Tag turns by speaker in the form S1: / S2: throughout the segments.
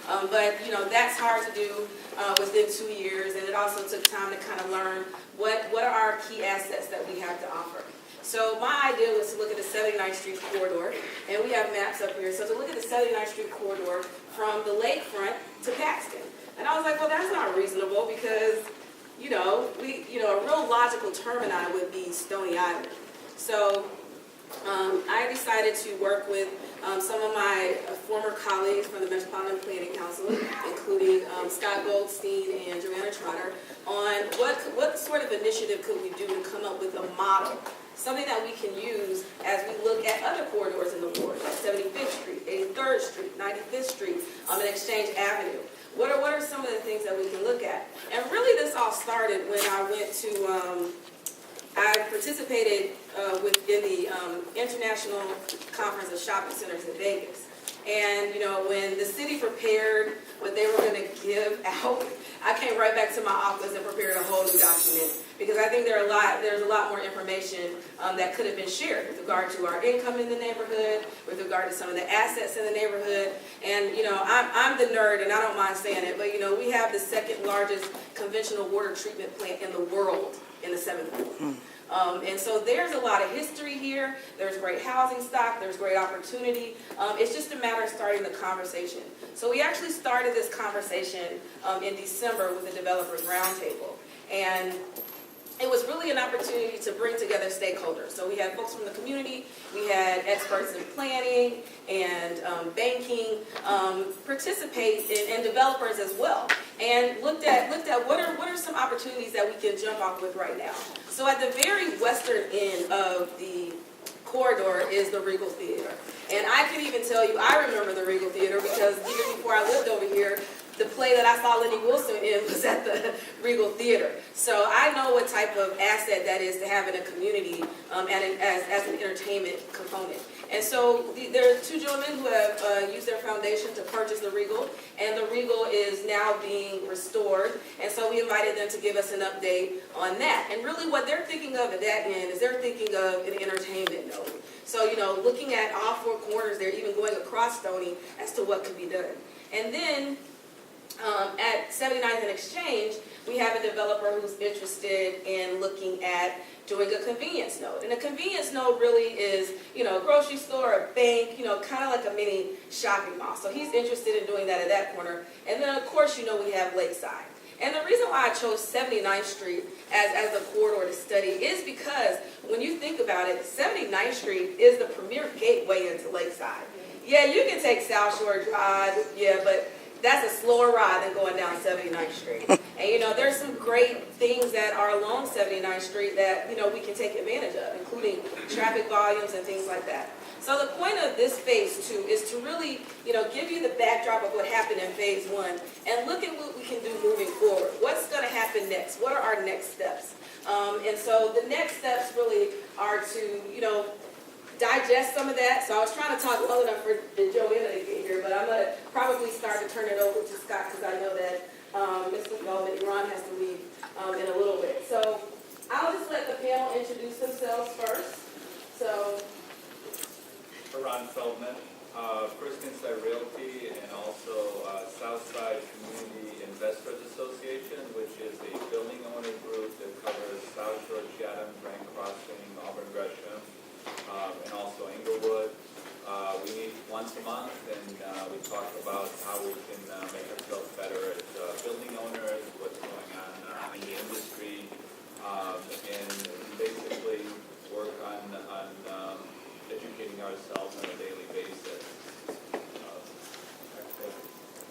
S1: But that's hard to do within 2 years, and it also took time to kind of learn what are our key assets that we have to offer. So my idea was to look at the 79th Street corridor, and we have maps up here. So to look at the 79th Street corridor from the lakefront to Paxton. And I was like, well, that's not reasonable because, a real logical termini would be Stony Island. So I decided to work with some of my former colleagues from the Metropolitan Planning Council, including Scott Goldstein and Joanna Trotter, on what sort of initiative could we do to come up with a model, something that we can use as we look at other corridors in the ward, like 75th Street, 83rd Street, 95th Street, and Exchange Avenue. What are some of the things that we can look at? And really this all started when I went to, I participated within the International Conference of Shopping Centers in Vegas. And, when the city prepared what they were going to give out, I came right back to my office and prepared a whole new document because I think there's a lot more information that could have been shared with regard to our income in the neighborhood, with regard to some of the assets in the neighborhood. And, I'm the nerd and I don't mind saying it, but, we have the second largest conventional water treatment plant in the world in the 7th ward. And so there's a lot of history here. There's great housing stock. There's great opportunity. It's just a matter of starting the conversation. So we actually started this conversation in December with the Developers Roundtable. And it was really an opportunity to bring together stakeholders. So we had folks from the community, we had experts in planning and banking participate, and developers as well, and looked at what are some opportunities that we can jump off with right now. So at the very western end of the corridor is the Regal Theater. And I can even tell you, I remember the Regal Theater because even before I lived over here, the play that I saw Lenny Wilson in was at the Regal Theater. So I know what type of asset that is to have in a community as an entertainment component. And so there are two gentlemen who have used their foundation to purchase the Regal, and the Regal is now being restored. And so we invited them to give us an update on that. And really what they're thinking of at that end is they're thinking of an entertainment node. So, looking at all four corners, they're even going across Stony as to what could be done. And then at 79th and Exchange, we have a developer who's interested in looking at doing a convenience node. And a convenience node really is, a grocery store, a bank, kind of like a mini shopping mall. So he's interested in doing that at that corner. And then, of course, we have Lakeside. And the reason why I chose 79th Street as a corridor to study is because when you think about it, 79th Street is the premier gateway into Lakeside. Yeah, you can take South Shore Drive, but that's a slower ride than going down 79th Street. And, there's some great things that are along 79th Street that, we can take advantage of, including traffic volumes and things like that. So the point of this phase 2 is to really, give you the backdrop of what happened in phase 1 and look at what we can do moving forward. What's going to happen next? What are our next steps? And so the next steps really are to, digest some of that. So I was trying to talk well enough for Joanna to get here, but I'm going to probably start to turn it over to Scott because I know that Mr. Feldman, Eran has to leave in a little bit. So I'll just let the panel introduce themselves first. So
S2: Eran Feldman, first In Site Realty, and also Southside Community Investors Association, which is a building owner group that covers South Shore, Chatham, Grand Crossing, Auburn, Gresham, and also Englewood. We meet once a month, and we talk about how we can make ourselves better as building owners, what's going on in the industry, and basically work on educating ourselves on a daily basis.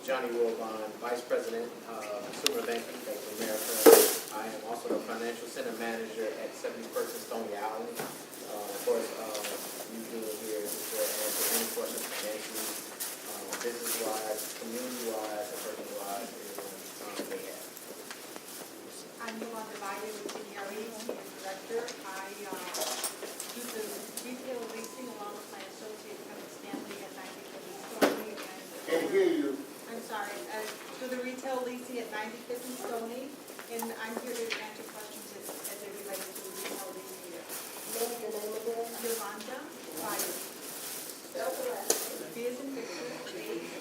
S3: Johnny Wilbon, Vice President of Consumer Banking, Bank of America. I am also the Financial Center Manager at 71st and Stony Island. Of course, you being here is to answer any questions financially, business-wise, community-wise, and personal-wise, anyone may have.
S4: I'm Joanna with CBRE, Senior Director. I do the retail leasing along with my associate Kevin Stanley at 95th and Stony.
S3: Can't hear you.
S4: I'm sorry. I do the retail leasing at 95th and Stony, and I'm here to answer questions as they relate to retail leasing here.
S5: Name your name again?
S4: Yolanda Fire.
S5: Spell the last name.
S4: B as in Victor, A-L-L-E.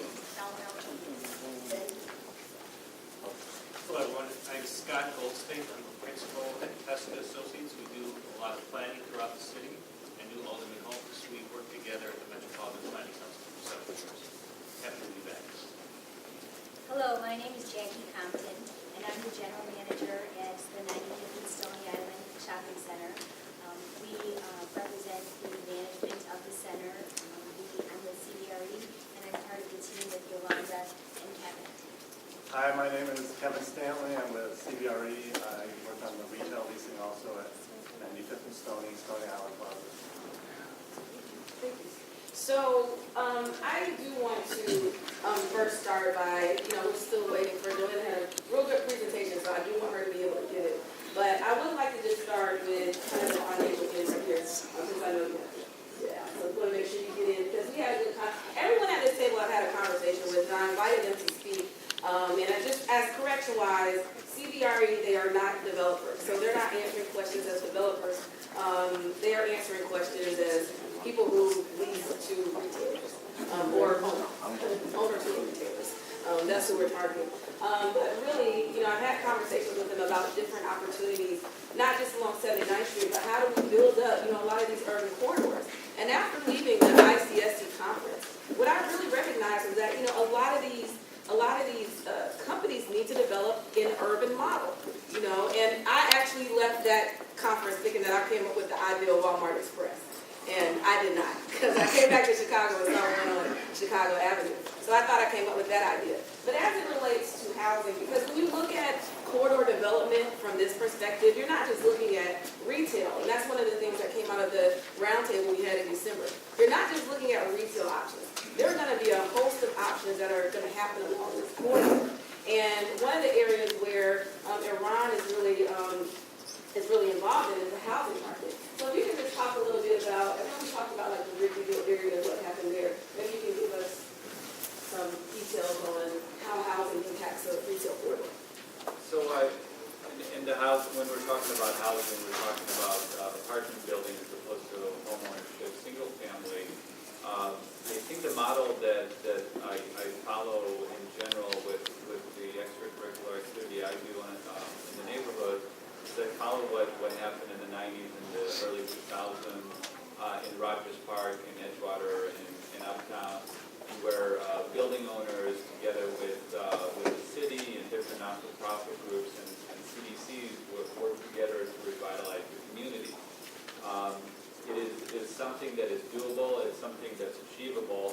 S5: Goldstein, I'm a principal at Teska Associates. We do a lot of planning throughout the city and new Alderman homes. We work together at the Metropolitan Planning Council for several years. Happy to be back.
S6: Hello, my name is Jaqueline Compton, and I'm the general manager at the 95th and Stony Island Shopping Center. We represent the management of the center. I'm with CBRE, and I'm part of the team with Yolanda and Kevin.
S7: Hi, my name is Kevin Stanley. I'm with CBRE. I work on the retail leasing also at 95th and Stony Island Plaza.
S1: So, I do want to first start by, we're still waiting for Joanna to have a real good presentation, so I do want her to be able to get it. But I would like to just start with kind of the financial answer here, since I know you have to. Yeah, so I want to make sure you get in, because we had a good everyone at this table I've had a conversation with, and I invited them to speak. And I just, as correction-wise, CBRE, they are not developers, so they're not answering questions as developers. They are answering questions as people who lease to retailers, or owner to retailers. That's who we're targeting. But really, I've had conversations with them about different opportunities, not just along 79th Street, but how do we build up, a lot of these urban corridors. And after leaving the ICSC conference, what I really recognized was that, a lot of these companies need to develop an urban model, and I actually left that conference thinking that I came up with the ideal Walmart Express. And I did not, because I came back to Chicago and saw one on Chicago Avenue. So I thought I came up with that idea. But as it relates to housing, because when you look at corridor development from this perspective, you're not just looking at retail. And that's one of the things that came out of the roundtable we had in December. You're not just looking at retail options. There are going to be a host of options that are going to happen along this corridor. And one of the areas where Eran is really involved in is the housing market. So if you can just talk a little bit about, everyone talked about like the Ridgeville area, what happened there. Maybe you can give us some details on how housing impacts a retail corridor.
S2: So in the house, when we're talking about housing, we're talking about apartment buildings as opposed to home ownership, single family. I think the model that I follow in general with the extracurricular activity I do in the neighborhood is I follow what happened in the 90s and the early 2000s in Rogers Park, in Edgewater, in Uptown, where building owners together with the city and different not-for-profit groups and CDCs work together to revitalize the community. It is something that is doable, it's something that's achievable,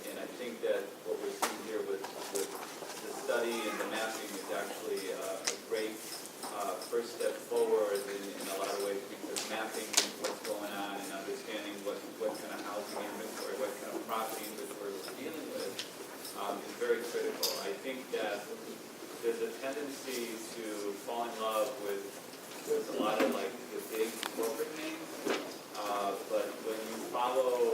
S2: and I think that what we're seeing here with the study and the mapping is actually a great first step forward in a lot of ways, because mapping what's going on and understanding what kind of housing inventory, what kind of property inventory we're dealing with is very critical. I think that there's a tendency to fall in love with a lot of like the big corporate names, but when you follow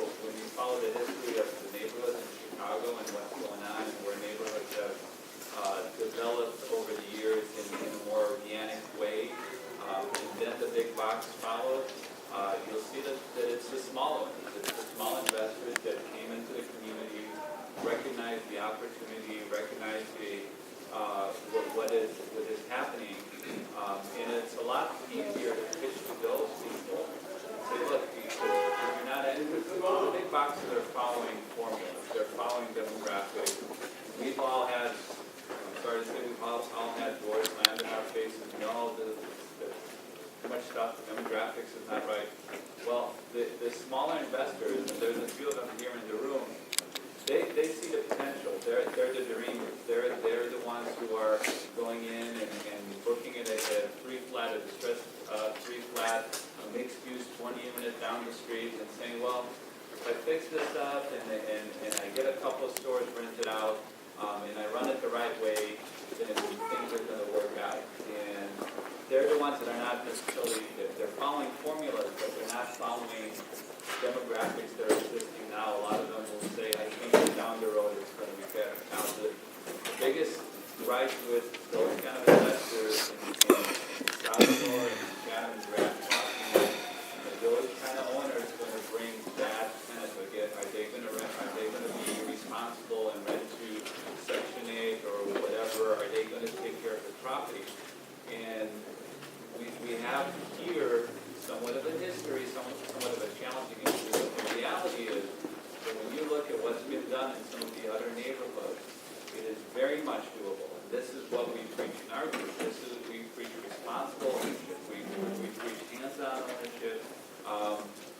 S2: the history of the neighborhoods in Chicago and what's going on and where neighborhoods have developed over the years in a more organic way, and then the big box followed, you'll see that it's the small owners, it's the small investors that came into the community, recognized the opportunity, recognized what is happening, and it's a lot easier to pitch to those people. Say, look, you're not the big boxes are following formulas, they're following demographics. We've all had doors slammed in our faces. No, too much stuff, the demographics is not right. Well, the smaller investors, and there's a few of them here in the room, they see the potential. They're the dreamers. They're the ones who are going in and looking at a three-flat, a distressed three-flat, a mixed-use 20-unit down the street and saying, well, if I fix this up and I get a couple of stores rented out, and I run it the right way, then things are going to work out. And they're the ones that are not necessarily, they're following formulas, but they're not following demographics that are existing now. A lot of them will say, I think down the road it's going to be better. Now, the biggest gripe with those kind of investors in Southmore and Chatham and Grand Crossing, those kind of owners going to bring that kind of, again, are they going to be responsible and rent to Section 8 or whatever? Are they going to take care of the property? And we have here somewhat of a history, somewhat of a challenging issue. But the reality is that when you look at what's been done in some of the other neighborhoods, it is very much doable. And this is what we preach in our group. We preach responsible ownership. We preach hands-on ownership.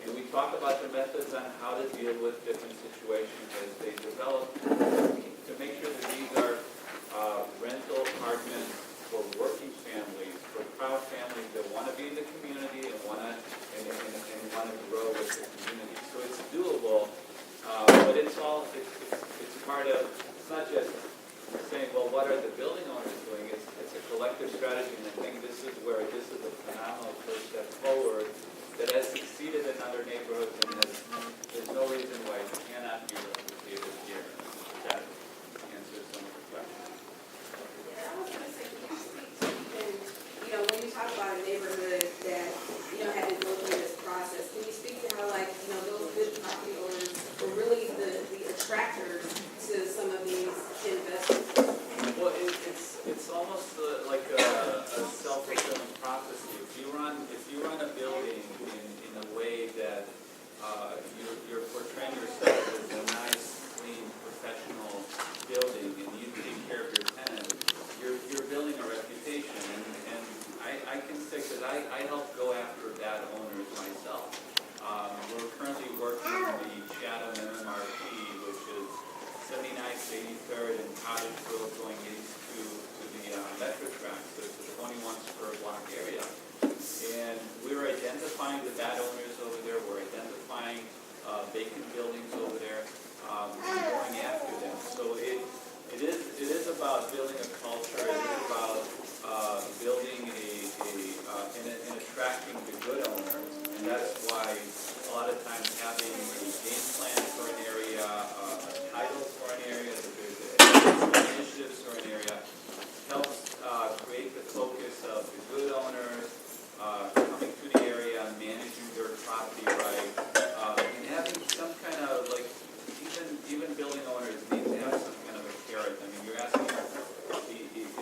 S2: And we talk about the methods on how to deal with different situations as they develop to make sure that these are rental apartments for working families, for proud families that want to be in the community and want to grow with the community. So it's doable, but it's part of, it's not just saying, well, what are the building owners doing? It's a collective strategy, and I think this is a phenomenal first step forward that has succeeded in other neighborhoods, and there's no reason why it cannot be replicated here. That answers some of the questions.
S1: Yeah, I was going to say, can you speak to even, when you talk about a neighborhood that, had to go through this process, can you speak to how, those good property owners were really the attractors to some of these investments?
S2: Well, it's almost like a self-fulfilling prophecy. If you run a building in a way that you're portraying yourself as a nice, clean, professional building, and you take care of your tenants, you're building a reputation. And I can say, because I help go after bad owners myself. We're currently working on the Chatham MMRP, which is 79th, 83rd, and Cottage Grove going into the metro track. So it's a 21 square block area. And we're identifying the bad owners over there. We're identifying vacant buildings over there and going after them. So it is about building a culture. It is about building and attracting the good owners. And that's why a lot of times having a game plan for an area, titles for an area, initiatives for an area helps create the focus of the good owners coming to the area, managing their property right, and having some kind of even building owners need to have some kind of a carrot. I mean, you're asking if you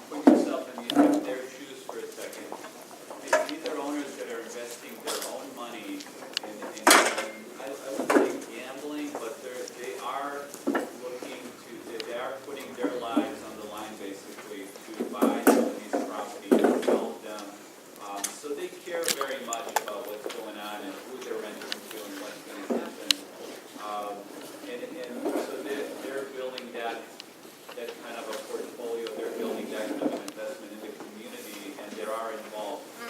S2: put yourself in their shoes for a second. These are owners that are investing their own money in I wouldn't say gambling, but they are putting their lives on the line basically to buy some of these properties and develop them. So they care very much about what's going on and who they're renting to and what's going to happen. And so they're building that kind of a portfolio. They're building that kind of an investment in the community, and they are involved in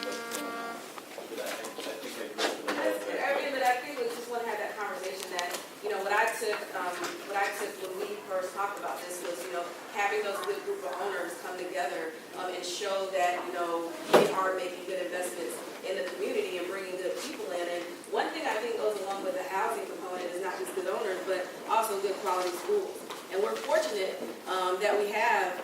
S2: what's going on. But I think I agree with that.
S1: But I think we just want to have that conversation that, what I took when we first talked about this was, having those good group of owners come together and show that, they are making good investments in the community and bringing good people in. And one thing I think goes along with the housing component is not just good owners, but also good quality schools. And we're fortunate that we have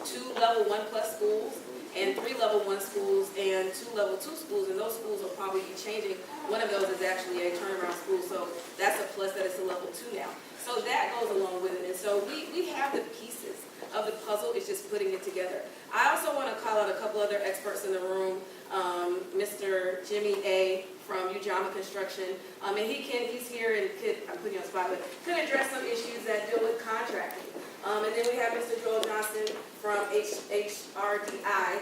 S1: 2 level 1+ schools and 3 level 1 schools and 2 level 2 schools, and those schools will probably be changing. One of those is actually a turnaround school, so that's a plus that it's a level 2 now. So that goes along with it, and so we have the pieces of the puzzle. It's just putting it together. I also want to call out a couple other experts in the room. Mr. Jimmy A. from Ujama Construction, and he's here and I'm putting you on the spot, but could address some issues that deal with contracting. And then we have Mr. Joel Johnson from HRDI.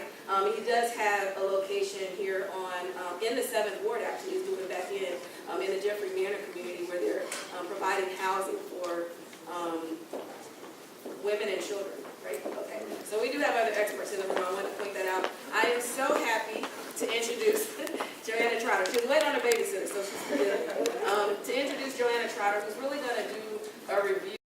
S1: He does have a location here in the 7th Ward, actually. He's doing it back in the Jeffrey Manor community where they're providing housing for women and children, right? Okay. So we do have other experts in the room. I want to point that out. I am so happy to introduce Joanna Trotter. She's waiting on a babysitter, so she's to introduce Joanna Trotter, who's really going to do a review